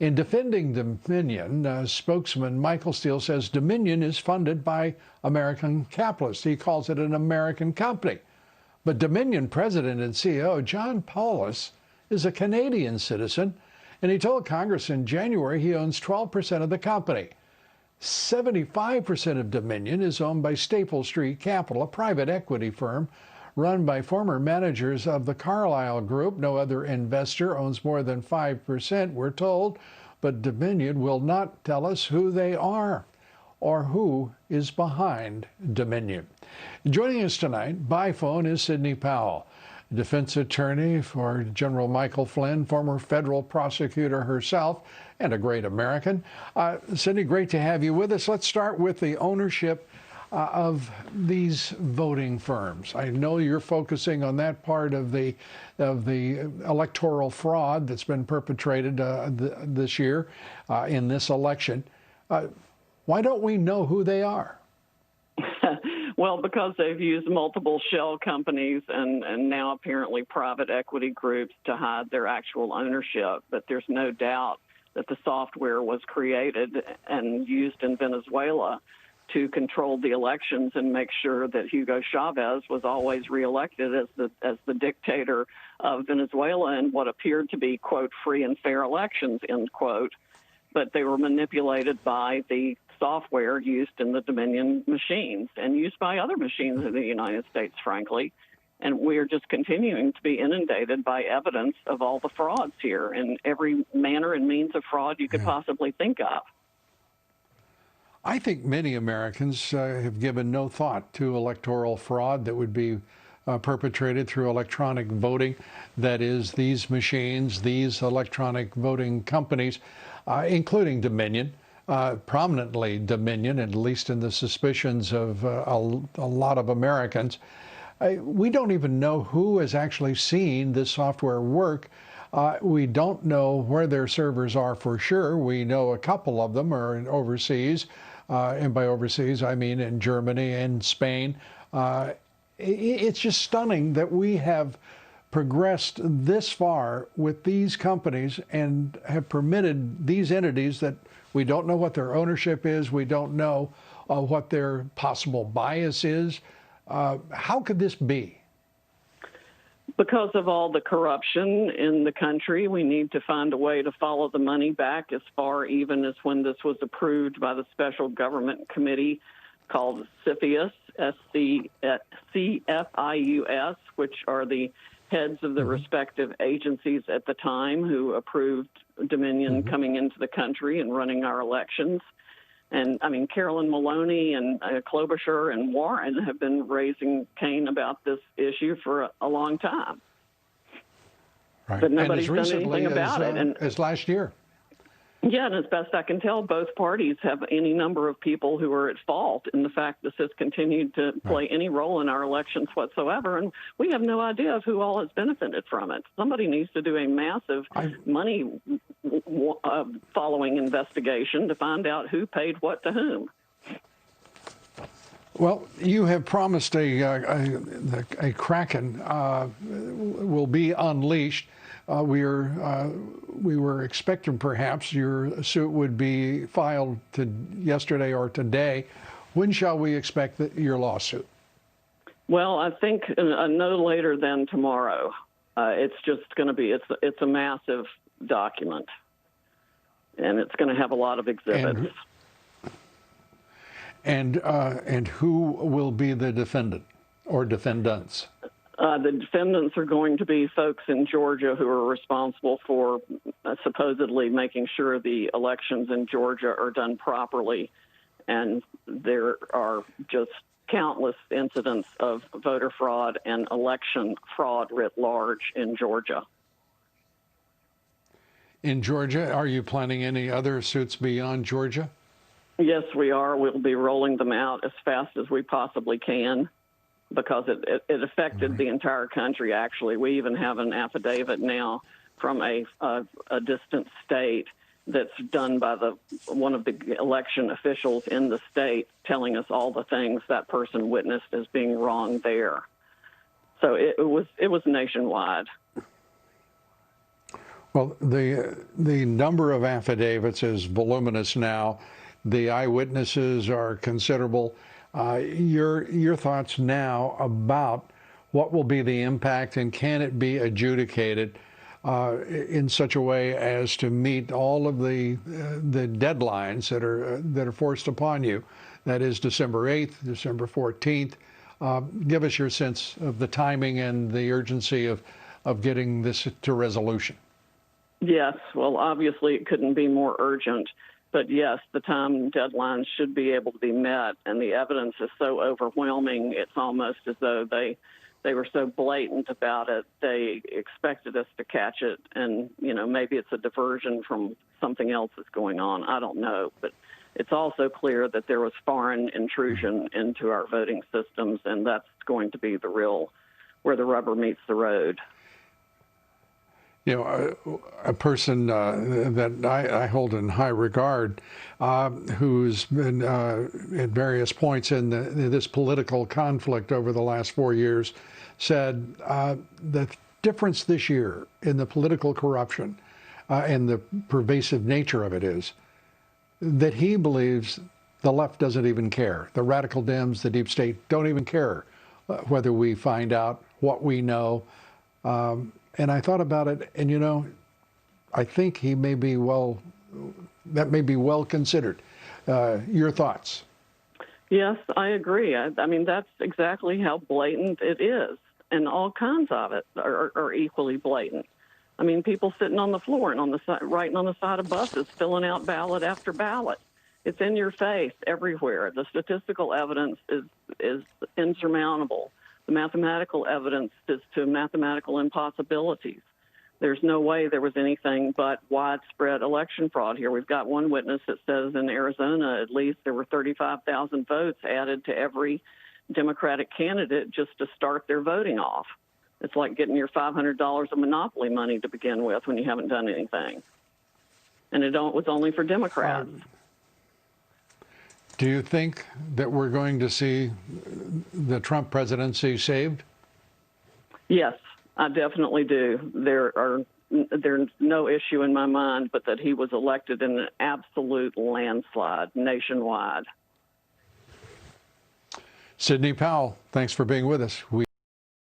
In defending Dominion, spokesman Michael Steele says Dominion is funded by American capitalists. He calls it an American company. But Dominion president and CEO John Paulus is a Canadian citizen, and he told Congress in January he owns 12% of the company. 75% of Dominion is owned by Staple Street Capital, a private equity firm run by former managers of the Carlyle Group. No other investor owns more than 5%, we're told, but Dominion will not tell us who they are or who is behind Dominion. Joining us tonight by phone is Sidney Powell, defense attorney for General Michael Flynn, former federal prosecutor herself, and a great American. Sidney, great to have you with us. Let's start with the ownership of these voting firms. I know you're focusing on that part of the electoral fraud that's been perpetrated this year in this election. Why don't we know who they are? Well, because they've used multiple shell companies and now apparently private equity groups to hide their actual ownership. But there's no doubt that the software was created and used in Venezuela to control the elections and make sure that Hugo Chavez was always reelected as the dictator of Venezuela in what appeared to be, quote, free and fair elections, end quote. But they were manipulated by the software used in the Dominion machines and used by other machines in the United States, frankly. And we're just continuing to be inundated by evidence of all the frauds here and every manner and means of fraud you could possibly think of. I think many Americans have given no thought to electoral fraud that would be perpetrated through electronic voting. That is, these machines, these electronic voting companies, including Dominion, prominently Dominion, at least in the suspicions of a lot of Americans. We don't even know who has actually seen this software work. We don't know where their servers are for sure. We know a couple of them are overseas, and by overseas I mean in Germany and Spain. It's just stunning that we have progressed this far with these companies and have permitted these entities that we don't know what their ownership is, we don't know what their possible bias is. How could this be? Because of all the corruption in the country, we need to find a way to follow the money back as far even as when this was approved by the special government committee called CFIUS, CFIUS, which are the heads of the respective agencies at the time who approved Dominion coming into the country and running our elections. And, I mean, Carolyn Maloney and Klobuchar and Warren have been raising Cain about this issue for a long time. Right. But nobody's done anything about it. And as last year. Yeah, and as best I can tell, both parties have any number of people who are at fault in the fact this has continued to play any role in our elections whatsoever, and we have no idea of who all has benefited from it. Somebody needs to do a massive money following investigation to find out who paid what to whom. Well, you have promised a Kraken will be unleashed. We were expecting perhaps your suit would be filed yesterday or today. When shall we expect your lawsuit? Well, I think no later than tomorrow. It's just going to be it's a massive document, and it's going to have a lot of exhibits. And who will be the defendant or defendants? The defendants are going to be folks in Georgia who are responsible for supposedly making sure the elections in Georgia are done properly. And there are just countless incidents of voter fraud and election fraud writ large in Georgia. In Georgia, are you planning any other suits beyond Georgia? Yes, we are. We'll be rolling them out as fast as we possibly can, because it affected the entire country, actually. We even have an affidavit now from a distant state that's done by one of the election officials in the state telling us all the things that person witnessed as being wrong there. So it was nationwide. Well, the number of affidavits is voluminous now. The eyewitnesses are considerable. Your thoughts now about what will be the impact, and can it be adjudicated in such a way as to meet all of the deadlines that are forced upon you? That is December 8th, December 14th. Give us your sense of the timing and the urgency of getting this to resolution. Yes, well, obviously it couldn't be more urgent, but yes, the time deadlines should be able to be met, and the evidence is so overwhelming, it's almost as though they were so blatant about it, they expected us to catch it, and, you know, maybe it's a diversion from something else that's going on. I don't know, but it's also clear that there was foreign intrusion into our voting systems, and that's going to be the real, where the rubber meets the road. You know, a person that I hold in high regard, who's been at various points in this political conflict over the last 4 years, said the difference this year in the political corruption and the pervasive nature of it is that he believes the left doesn't even care. The radical Dems, the deep state, don't even care whether we find out what we know. And I thought about it, and you know, I think he may be that may be well considered. Your thoughts? Yes, I agree. I mean, that's exactly how blatant it is, and all kinds of it are equally blatant. I mean, people sitting on the floor and on the side, writing on the side of buses, filling out ballot after ballot. It's in your face everywhere. The statistical evidence is insurmountable. The mathematical evidence is to mathematical impossibilities. There's no way there was anything but widespread election fraud here. We've got one witness that says in Arizona, at least, there were 35,000 votes added to every Democratic candidate just to start their voting off. It's like getting your $500 of Monopoly money to begin with when you haven't done anything. And it was only for Democrats. Do you think that we're going to see the Trump presidency saved? Yes, I definitely do. There's no issue in my mind but that he was elected in an absolute landslide nationwide. Sidney Powell, thanks for being with us.